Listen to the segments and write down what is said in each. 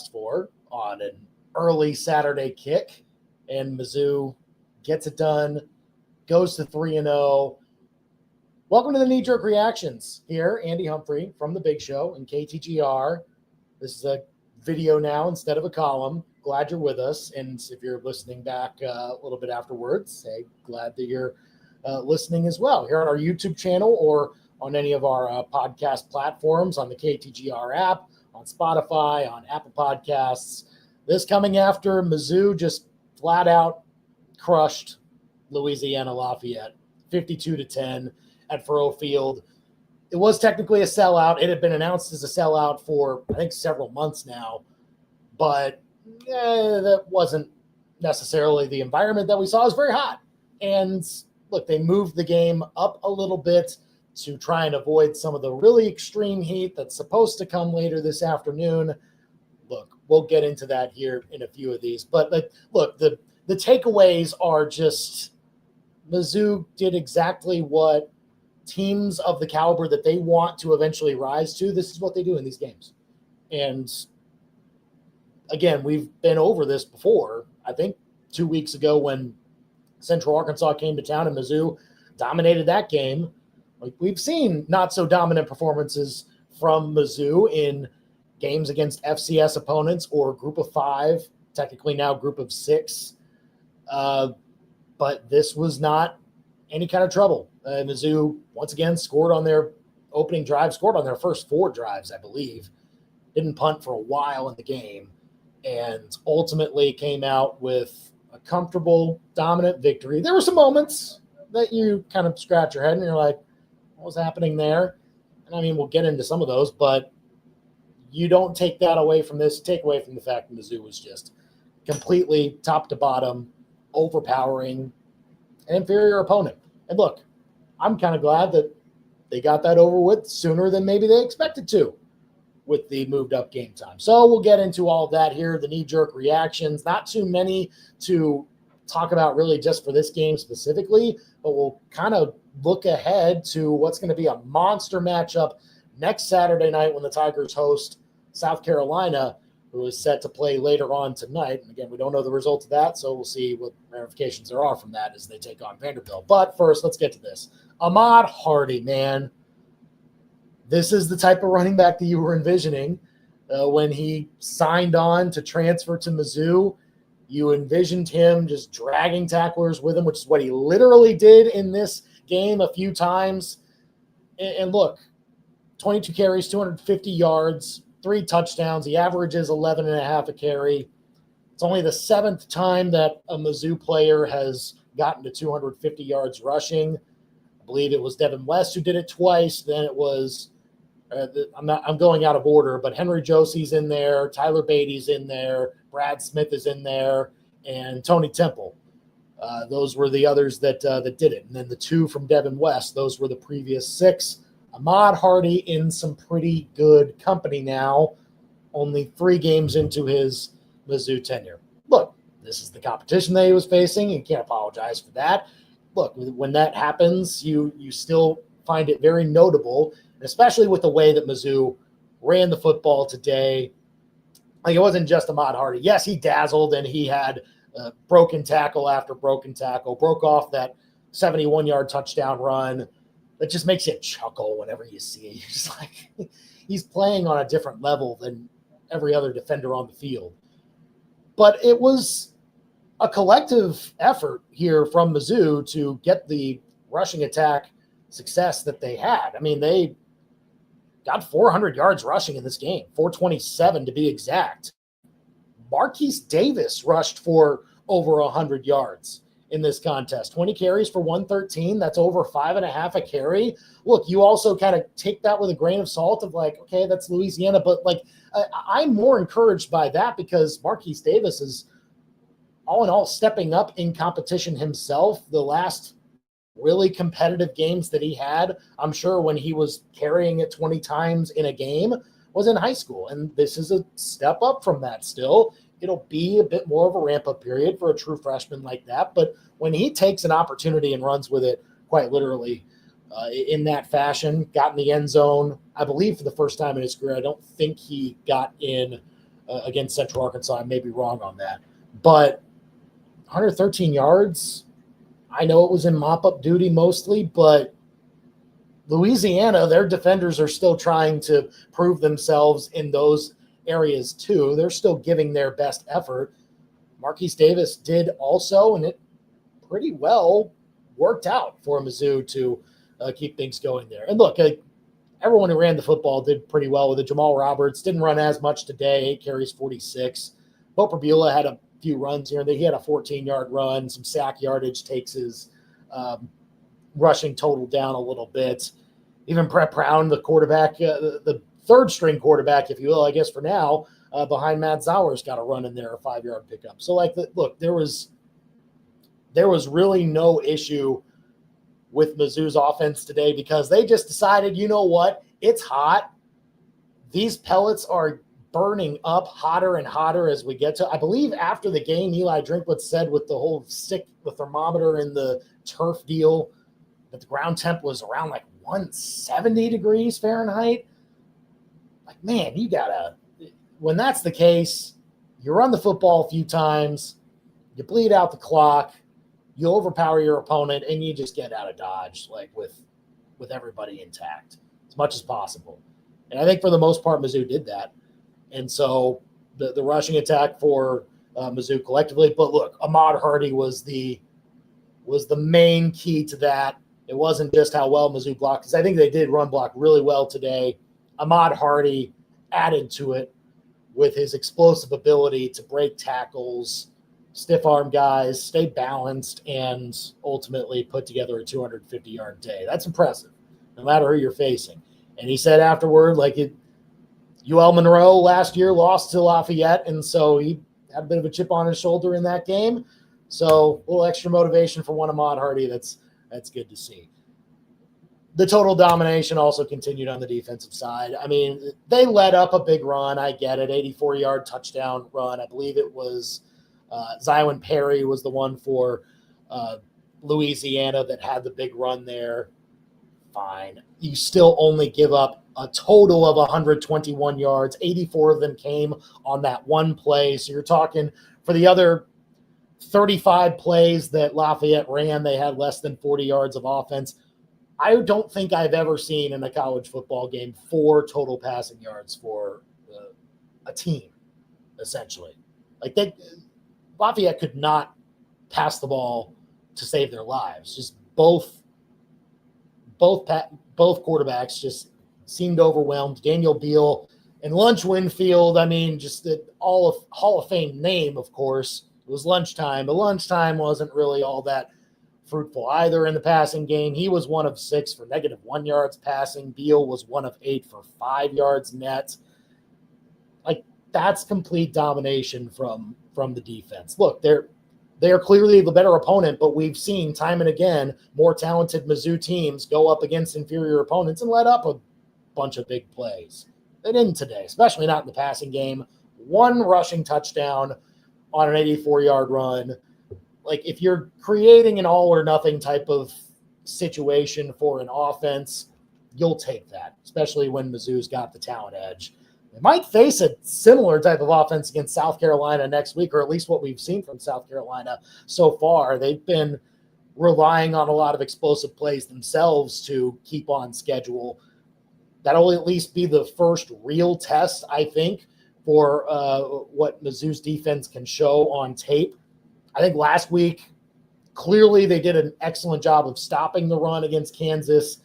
asked for on an early Saturday kick, and Mizzou gets it done, goes to 3-0. Welcome to the Knee Jerk Reactions here. Andy Humphrey from The Big Show and KTGR. This is a video now instead of a column. Glad you're with us. And if you're listening back a little bit afterwards, hey, glad that you're listening as well here on our YouTube channel or on any of our podcast platforms, on the KTGR app, on Spotify, on Apple Podcasts. This coming after Mizzou just flat out crushed Louisiana Lafayette 52-10 at Faurot Field. It was technically a sellout. It had been announced as a sellout for, I think, several months now, but that wasn't necessarily the environment that we saw. It was very hot. And look, they moved the game up a little bit to try and avoid some of the really extreme heat that's supposed to come later this afternoon. Look, we'll get into that here in a few of these. But look, the takeaways are just Mizzou did exactly what teams of the caliber that they want to eventually rise to, this is what they do in these games. And again, we've been over this before. I think 2 weeks ago when Central Arkansas came to town and Mizzou dominated that game. Like, we've seen not so dominant performances from Mizzou in games against FCS opponents or group of five, technically now group of six. But this was not any kind of trouble. Mizzou, once again, scored on their opening drive, scored on their first 4 drives, I believe. Didn't punt for a while in the game, and ultimately came out with a comfortable, dominant victory. There were some moments that you kind of scratch your head and you're like, what was happening there? And I mean, we'll get into some of those, but you don't take that away from this. Take away from the fact that Mizzou was just completely top to bottom, overpowering an inferior opponent. And look, I'm kind of glad that they got that over with sooner than maybe they expected to with the moved up game time. So we'll get into all of that here, the knee-jerk reactions. Not too many to talk about really just for this game specifically, but we'll kind of look ahead to what's going to be a monster matchup next Saturday night when the Tigers host South Carolina, who is set to play later on tonight. And again, we don't know the results of that, so we'll see what ramifications there are from that as they take on Vanderbilt. But first, let's get to this. Ahmad Hardy, man. This is the type of running back that you were envisioning when he signed on to transfer to Mizzou. You envisioned him just dragging tacklers with him, which is what he literally did in this game a few times. And look, 22 carries, 250 yards, 3 touchdowns. He averages 11.5 a carry. It's only the 7th time that a Mizzou player has gotten to 250 yards rushing. I believe it was Devin West who did it twice. Then it was I'm going out of order, but Henry Josie's in there, Tyler Beatty's in there, Brad Smith is in there, and Tony Temple. Those were the others that did it. And then the 2 from Devin West, those were the previous 6. Ahmad Hardy in some pretty good company now, only 3 games into his Mizzou tenure. Look, this is the competition that he was facing. You can't apologize for that. Look, when that happens, you still find it very notable, especially with the way that Mizzou ran the football today. Like, it wasn't just Ahmad Hardy. Yes, he dazzled, and he had broken tackle after broken tackle, broke off that 71-yard touchdown run. That just makes you chuckle whenever you see it. You're just like, he's playing on a different level than every other defender on the field. But it was a collective effort here from Mizzou to get the rushing attack success that they had. I mean, they got 400 yards rushing in this game, 427 to be exact. Marquise Davis rushed for over 100 yards in this contest. 20 carries for 113. That's over 5.5 a carry. Look, you also kind of take that with a grain of salt of like, okay, that's Louisiana. But like, I'm more encouraged by that because Marquise Davis is all in all stepping up in competition himself. The last really competitive games that he had, I'm sure when he was carrying it 20 times in a game, was in high school. And this is a step up from that still. It'll be a bit more of a ramp-up period for a true freshman like that. But when he takes an opportunity and runs with it quite literally in that fashion, got in the end zone, I believe for the first time in his career. I don't think he got in against Central Arkansas. I may be wrong on that. But 113 yards, I know it was in mop-up duty mostly, but Louisiana, their defenders are still trying to prove themselves in those areas too. They're still giving their best effort. Marquise Davis did also, and it pretty well worked out for Mizzou to keep things going there. And look, everyone who ran the football did pretty well with it. Jamal Roberts didn't run as much today, 8 carries, 46. Bo Prabula had a few runs here. He had a 14-yard run, some sack yardage, takes his rushing total down a little bit. Even Brett Brown, the quarterback, the third-string quarterback, if you will, I guess for now, behind Matt Zauer's got a run in there, a 5-yard pickup. So, look, there was really no issue with Mizzou's offense today because they just decided, you know what, it's hot. These pellets are burning up hotter and hotter as we get to. I believe after the game, Eli Drinkwitz said with the whole the thermometer and the turf deal that the ground temp was around like 170 degrees Fahrenheit. Like, man, when that's the case, you run the football a few times, you bleed out the clock, you overpower your opponent, and you just get out of Dodge, like with everybody intact as much as possible. And I think for the most part, Mizzou did that. And so the rushing attack for Mizzou collectively. But look, Ahmad Hardy was the main key to that. It wasn't just how well Mizzou blocked, because I think they did run block really well today. Ahmad Hardy added to it with his explosive ability to break tackles, stiff arm guys, stay balanced, and ultimately put together a 250-yard day. That's impressive, no matter who you're facing. And he said afterward, UL Monroe last year lost to Lafayette, and so he had a bit of a chip on his shoulder in that game. So a little extra motivation for one Ahmad Hardy. That's good to see. The total domination also continued on the defensive side. I mean, they led up a big run. I get it, 84-yard touchdown run. I believe it was Zywan Perry was the one for Louisiana that had the big run there. Fine. You still only give up a total of 121 yards. 84 of them came on that one play. So you're talking for the other 35 plays that Lafayette ran, they had less than 40 yards of offense. I don't think I've ever seen in a college football game 4 total passing yards for a team, essentially. Lafayette could not pass the ball to save their lives. Just both quarterbacks just seemed overwhelmed. Daniel Beal and Lunch Winfield, I mean, just all of Hall of Fame name, of course. It was lunchtime, but lunchtime wasn't really all that fruitful either in the passing game. He was 1 of 6 for -1 yards passing. Beal was 1 of 8 for 5 yards net. That's complete domination from the defense. Look, they are clearly the better opponent, but we've seen time and again more talented Mizzou teams go up against inferior opponents and let up a bunch of big plays. They didn't today, especially not in the passing game. 1 rushing touchdown on an 84-yard run. If you're creating an all-or-nothing type of situation for an offense, you'll take that, especially when Mizzou's got the talent edge. They might face a similar type of offense against South Carolina next week, or at least what we've seen from South Carolina so far. They've been relying on a lot of explosive plays themselves to keep on schedule. That'll at least be the first real test, I think, for what Mizzou's defense can show on tape. I think last week, clearly they did an excellent job of stopping the run against Kansas,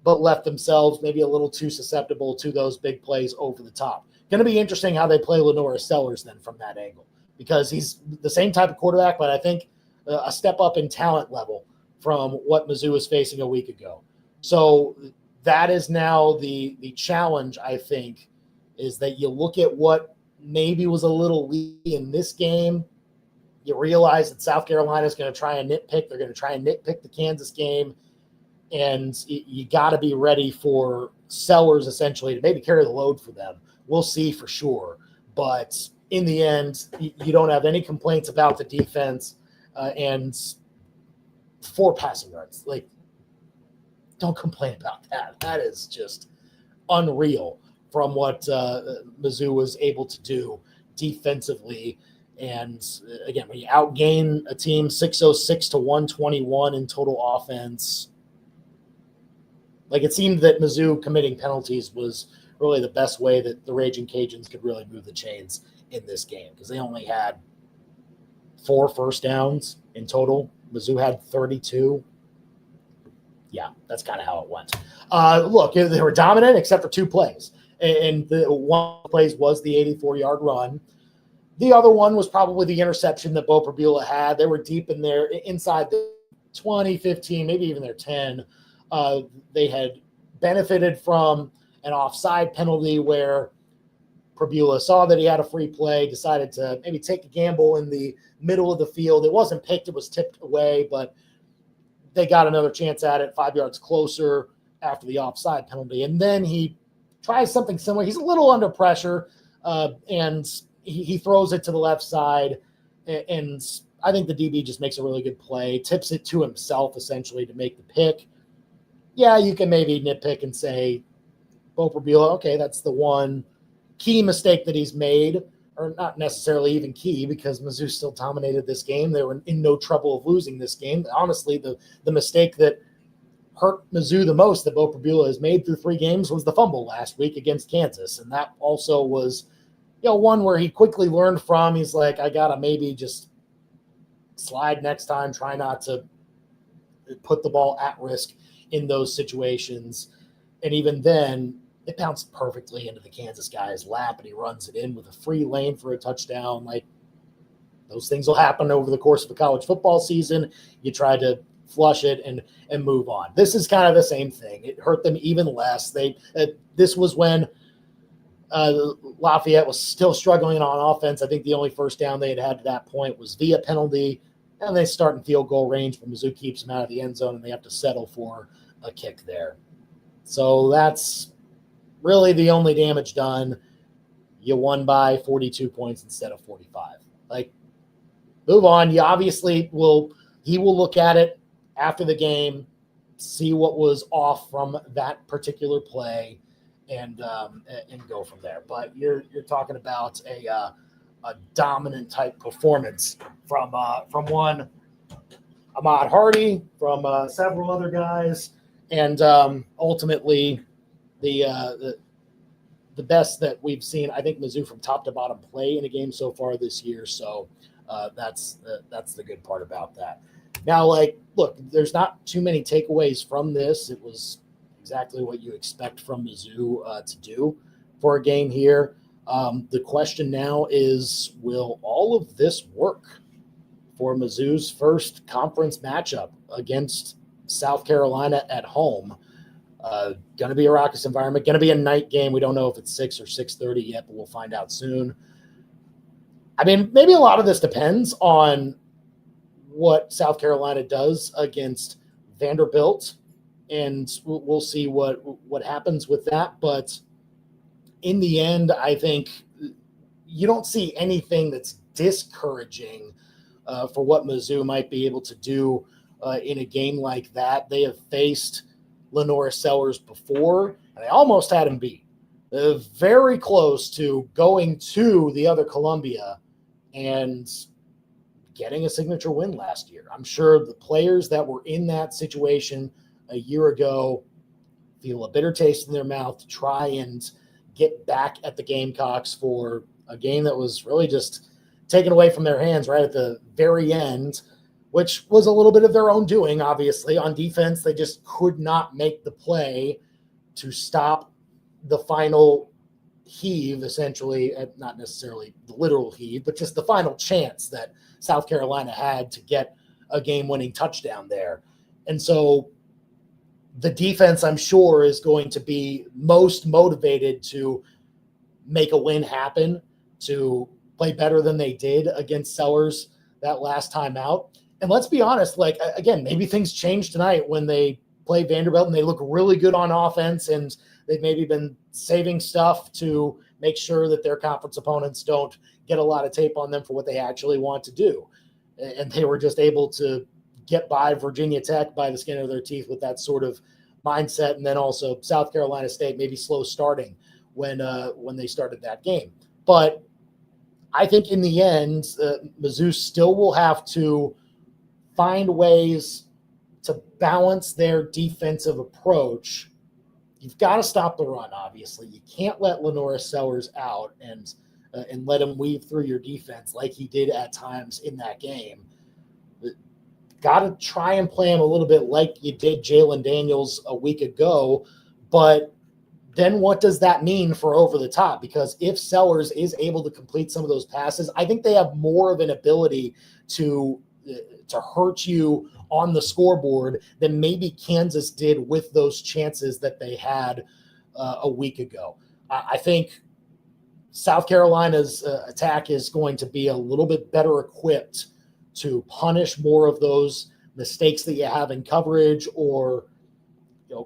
but left themselves maybe a little too susceptible to those big plays over the top. Going to be interesting how they play Lenora Sellers then from that angle, because he's the same type of quarterback, but I think a step up in talent level from what Mizzou was facing a week ago. So that is now the challenge, I think, is that you look at what maybe was a little lead in this game. You realize that South Carolina is going to try and nitpick. They're going to try and nitpick the Kansas game. And you got to be ready for Sellers essentially to maybe carry the load for them. We'll see for sure. But in the end, you don't have any complaints about the defense and 4 passing yards. Don't complain about that. That is just unreal from what Mizzou was able to do defensively. And again, when you outgain a team 606 to 121 in total offense, like it seemed that Mizzou committing penalties was really the best way that the Raging Cajuns could really move the chains in this game, because they only had 4 first downs in total. Mizzou had 32. Yeah, that's kind of how it went. Look, they were dominant except for 2 plays. And the one of the plays was the 84-yard run. The other one was probably the interception that Bo Perbula had. They were deep in there, inside the 20, 15, maybe even their 10. They had benefited from an offside penalty where Perbula saw that he had a free play, decided to maybe take a gamble in the middle of the field. It wasn't picked, it was tipped away, but they got another chance at it 5 yards closer after the offside penalty. And then he tries something similar. He's a little under pressure, and he throws it to the left side. And I think the DB just makes a really good play, tips it to himself essentially to make the pick. Yeah, you can maybe nitpick and say, Bo Perbula, okay, that's the one key mistake that he's made, or not necessarily even key, because Mizzou still dominated this game. They were in no trouble of losing this game. Honestly, the mistake that hurt Mizzou the most that Bo Perbula has made through 3 games was the fumble last week against Kansas. And that also was, one where he quickly learned from. He's like, I got to maybe just slide next time, try not to put the ball at risk in those situations. And even then, it bounced perfectly into the Kansas guy's lap, and he runs it in with a free lane for a touchdown. Like, those things will happen over the course of a college football season. You try to flush it and move on. This is kind of the same thing. It hurt them even less. This was when Lafayette was still struggling on offense. I think the only first down they had to that point was via penalty, and they start in field goal range, but Mizzou keeps them out of the end zone, and they have to settle for a kick there. So that's really the only damage done. You won by 42 points instead of 45. Like, move on. You obviously he will look at it after the game, see what was off from that particular play, and go from there. But you're talking about a dominant type performance from one Ahmad Hardy, from several other guys, and ultimately the best that we've seen, I think, Mizzou from top to bottom play in a game so far this year. So that's the good part about that. Now, look, there's not too many takeaways from this. It was exactly what you expect from Mizzou to do for a game here. The question now is, will all of this work for Mizzou's first conference matchup against South Carolina at home? Going to be a raucous environment, going to be a night game. We don't know if it's 6 or 6:30 yet, but we'll find out soon. I mean, maybe a lot of this depends on what South Carolina does against Vanderbilt, and we'll see what happens with that. But in the end, I think you don't see anything that's discouraging for what Mizzou might be able to do in a game like that. They have faced Lenora Sellers before, and they almost had him beat. They're very close to going to the other Columbia and getting a signature win last year. I'm sure the players that were in that situation a year ago feel a bitter taste in their mouth to try and get back at the Gamecocks for a game that was really just taken away from their hands right at the very end, which was a little bit of their own doing, obviously. On defense, they just could not make the play to stop the final heave, essentially, not necessarily the literal heave, but just the final chance that South Carolina had to get a game-winning touchdown there. And so the defense, I'm sure, is going to be most motivated to make a win happen, to play better than they did against Sellers that last time out. And let's be honest, again, maybe things change tonight when they play Vanderbilt and they look really good on offense, and they've maybe been saving stuff to make sure that their conference opponents don't get a lot of tape on them for what they actually want to do. And they were just able to get by Virginia Tech by the skin of their teeth with that sort of mindset. And then also South Carolina State maybe slow starting when they started that game. But I think in the end, Mizzou still will have to find ways to balance their defensive approach. You've got to stop the run, obviously. You can't let Lenora Sellers out and let him weave through your defense like he did at times in that game. Got to try and play him a little bit like you did Jalen Daniels a week ago, but then what does that mean for over the top? Because if Sellers is able to complete some of those passes, I think they have more of an ability to hurt you on the scoreboard than maybe Kansas did with those chances that they had a week ago. I think South Carolina's attack is going to be a little bit better equipped to punish more of those mistakes that you have in coverage, or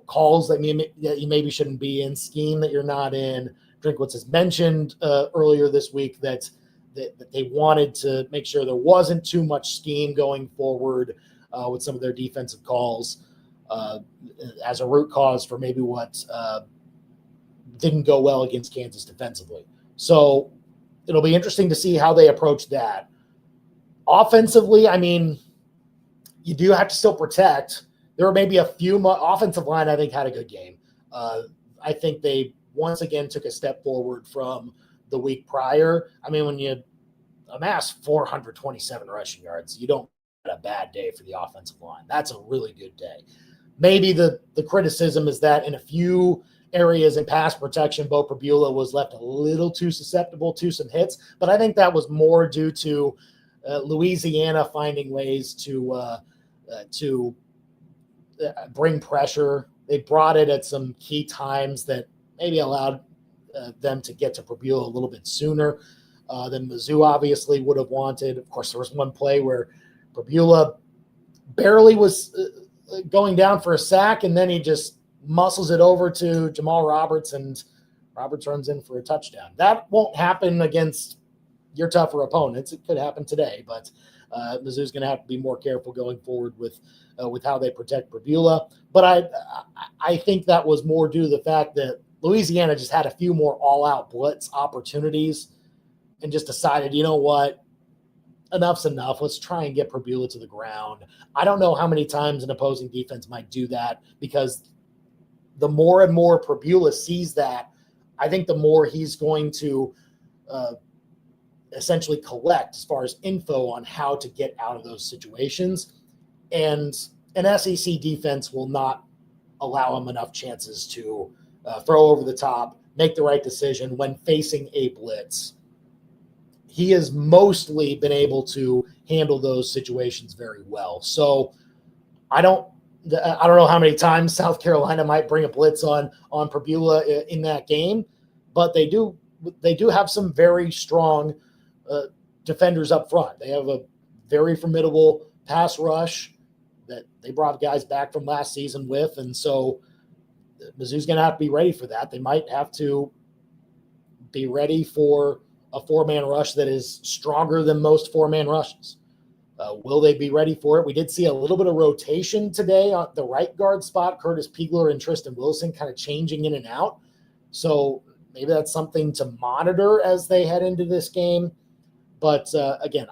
calls that you maybe shouldn't be in, scheme that you're not in. Drinkwitz has mentioned earlier this week that they wanted to make sure there wasn't too much scheme going forward with some of their defensive calls as a root cause for maybe what didn't go well against Kansas defensively. So it'll be interesting to see how they approach that. Offensively, I mean, you do have to still protect. There were maybe a few offensive line, I think, had a good game. I think they once again took a step forward from the week prior. I mean, when you amass 427 rushing yards, you don't have a bad day for the offensive line. That's a really good day. Maybe the criticism is that in a few areas in pass protection, Bo Pribula was left a little too susceptible to some hits, but I think that was more due to Louisiana finding ways to bring pressure. They brought it at some key times that maybe allowed them to get to Pribula a little bit sooner than Mizzou obviously would have wanted. Of course, there was one play where Pribula barely was going down for a sack, and then he just muscles it over to Jamal Roberts, and Roberts runs in for a touchdown. That won't happen against your tougher opponents. It could happen today, but Mizzou's going to have to be more careful going forward with how they protect Pribula. But I think that was more due to the fact that Louisiana just had a few more all-out blitz opportunities and just decided, you know what, enough's enough. Let's try and get Pribula to the ground. I don't know how many times an opposing defense might do that, because the more and more Pribula sees that, I think the more he's going to essentially collect as far as info on how to get out of those situations. And an SEC defense will not allow him enough chances to throw over the top, make the right decision when facing a blitz. He has mostly been able to handle those situations very well. So I don't know how many times South Carolina might bring a blitz on Pribula in that game, but they do have some very strong defenders up front. They have a very formidable pass rush that they brought guys back from last season with, and so Mizzou's going to have to be ready for that. They might have to be ready for a four-man rush that is stronger than most four-man rushes. Will they be ready for it? We did see a little bit of rotation today on the right guard spot. Curtis Piegler and Tristan Wilson kind of changing in and out. So maybe that's something to monitor as they head into this game. But again,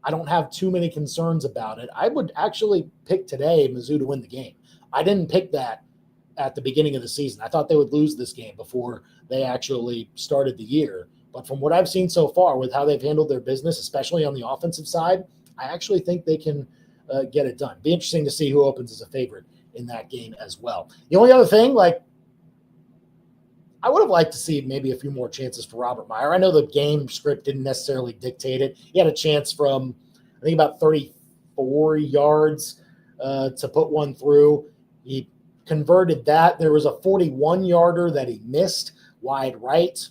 I don't have too many concerns about it. I would actually pick today Mizzou to win the game. I didn't pick that at the beginning of the season. I thought they would lose this game before they actually started the year. But from what I've seen so far with how they've handled their business, especially on the offensive side, I actually think they can get it done. Be interesting to see who opens as a favorite in that game as well. The only other thing, I would have liked to see maybe a few more chances for Robert Meyer. I know the game script didn't necessarily dictate it. He had a chance from, I think, about 34 yards to put one through. He converted that. There was a 41-yarder that he missed wide right.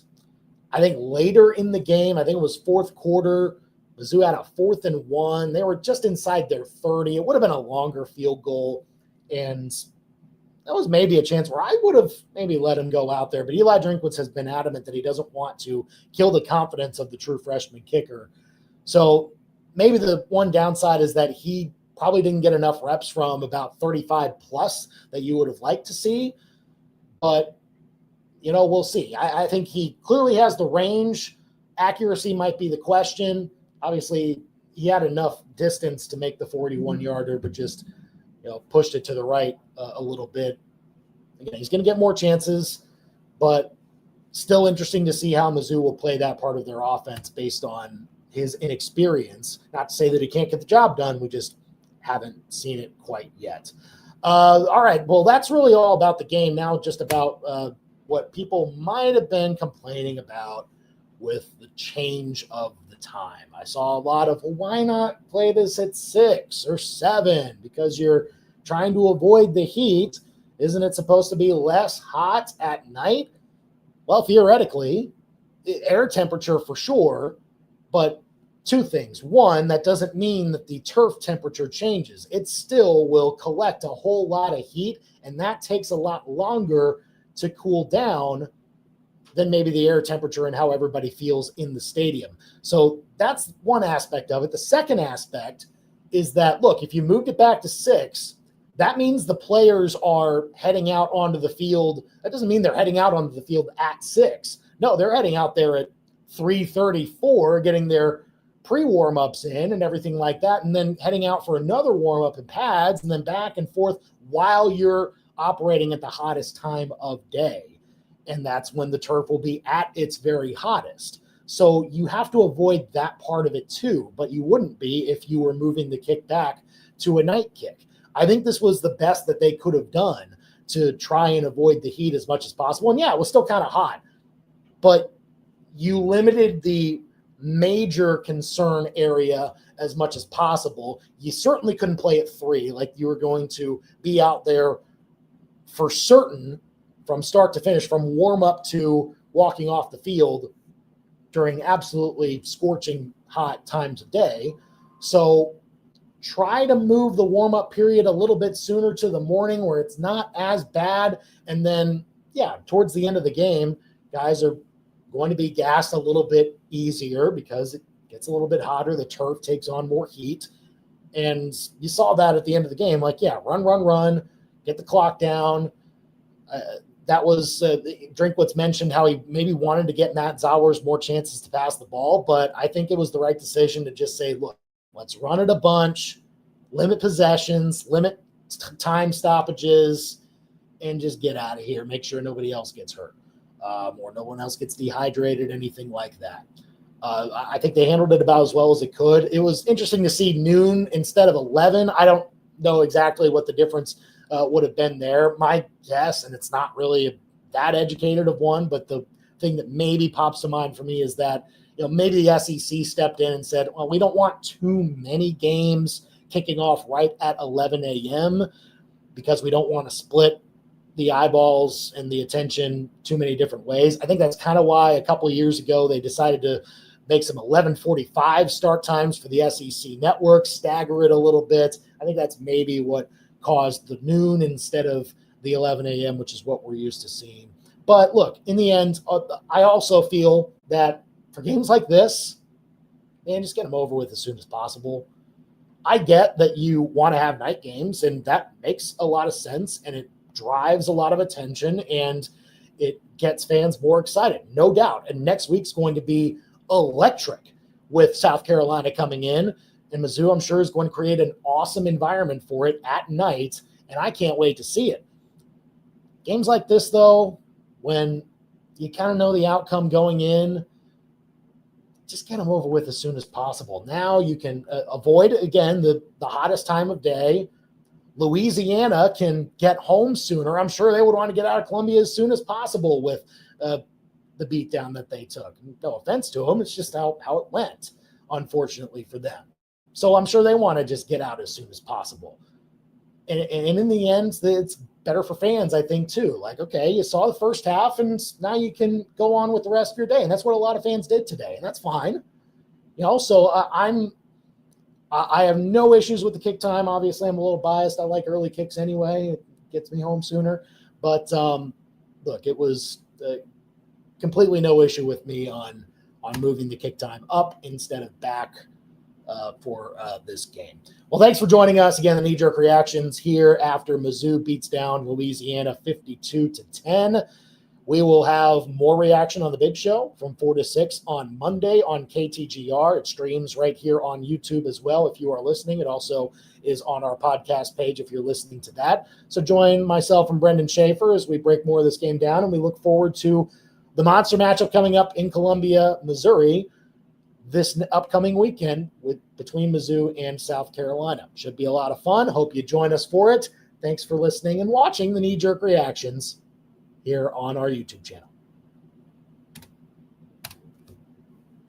I think later in the game, I think it was fourth quarter, Mizzou had a 4th and 1. They were just inside their 30. It would have been a longer field goal, and that was maybe a chance where I would have maybe let him go out there. But Eli Drinkwitz has been adamant that he doesn't want to kill the confidence of the true freshman kicker. So maybe the one downside is that he probably didn't get enough reps from about 35 plus that you would have liked to see. But, we'll see. I think he clearly has the range Accuracy might be the question. Obviously, he had enough distance to make the 41-yarder, but just pushed it to the right a little bit. Again, he's going to get more chances, but still interesting to see how Mizzou will play that part of their offense based on his inexperience. Not to say that he can't get the job done. We just haven't seen it quite yet. All right, well, that's really all about the game. Now just about what people might have been complaining about with the change of the time. I saw a lot of, well, why not play this at 6 or 7? Because you're trying to avoid the heat. Isn't it supposed to be less hot at night? Well, theoretically, air temperature for sure, but two things. One, that doesn't mean that the turf temperature changes. It still will collect a whole lot of heat, and that takes a lot longer to cool down than maybe the air temperature and how everybody feels in the stadium. So that's one aspect of it. The second aspect is that, look, if you moved it back to 6, that means the players are heading out onto the field. That doesn't mean they're heading out onto the field at 6. No, they're heading out there at 3:34, getting their pre-warm-ups in and everything like that, and then heading out for another warm-up in pads, and then back and forth while you're operating at the hottest time of day. And that's when the turf will be at its very hottest. So you have to avoid that part of it too, but you wouldn't be if you were moving the kick back to a night kick. I think this was the best that they could have done to try and avoid the heat as much as possible. And yeah, it was still kind of hot, but you limited the major concern area as much as possible. You certainly couldn't play at 3 like you were going to be out there for certain from start to finish, from warm up to walking off the field during absolutely scorching hot times of day. So try to move the warm-up period a little bit sooner to the morning where it's not as bad. And then, yeah, towards the end of the game, guys are going to be gassed a little bit easier because it gets a little bit hotter. The turf takes on more heat. And you saw that at the end of the game. Like, yeah, run, get the clock down. That was Drinkwitz mentioned how he maybe wanted to get Matt Zowers more chances to pass the ball, but I think it was the right decision to just say, look, let's run it a bunch, limit possessions, limit time stoppages, and just get out of here. Make sure nobody else gets hurt or no one else gets dehydrated, anything like that. I think they handled it about as well as it could. It was interesting to see noon instead of 11. I don't know exactly what the difference would have been there. My guess, and it's not really that educated of one, but the thing that maybe pops to mind for me is that maybe the SEC stepped in and said, well, we don't want too many games kicking off right at 11 a.m. because we don't want to split the eyeballs and the attention too many different ways. I think that's kind of why a couple of years ago they decided to make some 11:45 start times for the SEC network, stagger it a little bit. I think that's maybe what caused the noon instead of the 11 a.m., which is what we're used to seeing. But look, in the end, I also feel that for games like this, man, just get them over with as soon as possible. I get that you want to have night games, and that makes a lot of sense, and it drives a lot of attention, and it gets fans more excited, no doubt. And next week's going to be electric with South Carolina coming in. And Mizzou, I'm sure, is going to create an awesome environment for it at night, and I can't wait to see it. Games like this, though, when you kind of know the outcome going in, just get them over with as soon as possible. Now you can avoid, again, the hottest time of day. Louisiana can get home sooner. I'm sure they would want to get out of Columbia as soon as possible with the beatdown that they took. No offense to them. It's just how it went, unfortunately, for them. So I'm sure they want to just get out as soon as possible. And in the end, it's better for fans, I think, too. Like, okay, you saw the first half, and now you can go on with the rest of your day. And that's what a lot of fans did today, and that's fine. So I have no issues with the kick time. Obviously, I'm a little biased. I like early kicks anyway. It gets me home sooner. But, look, it was completely no issue with me on moving the kick time up instead of back for this game. Well, thanks for joining us. Again, the knee-jerk reactions here after Mizzou beats down Louisiana 52-10. We will have more reaction on the big show from 4 to 6 on Monday on KTGR. It streams right here on YouTube as well if you are listening. It also is on our podcast page if you're listening to that. So join myself and Brendan Schaefer as we break more of this game down, and we look forward to the monster matchup coming up in Columbia, Missouri this upcoming weekend between Mizzou and South Carolina. Should be a lot of fun. Hope you join us for it. Thanks for listening and watching the Knee Jerk Reactions here on our YouTube channel.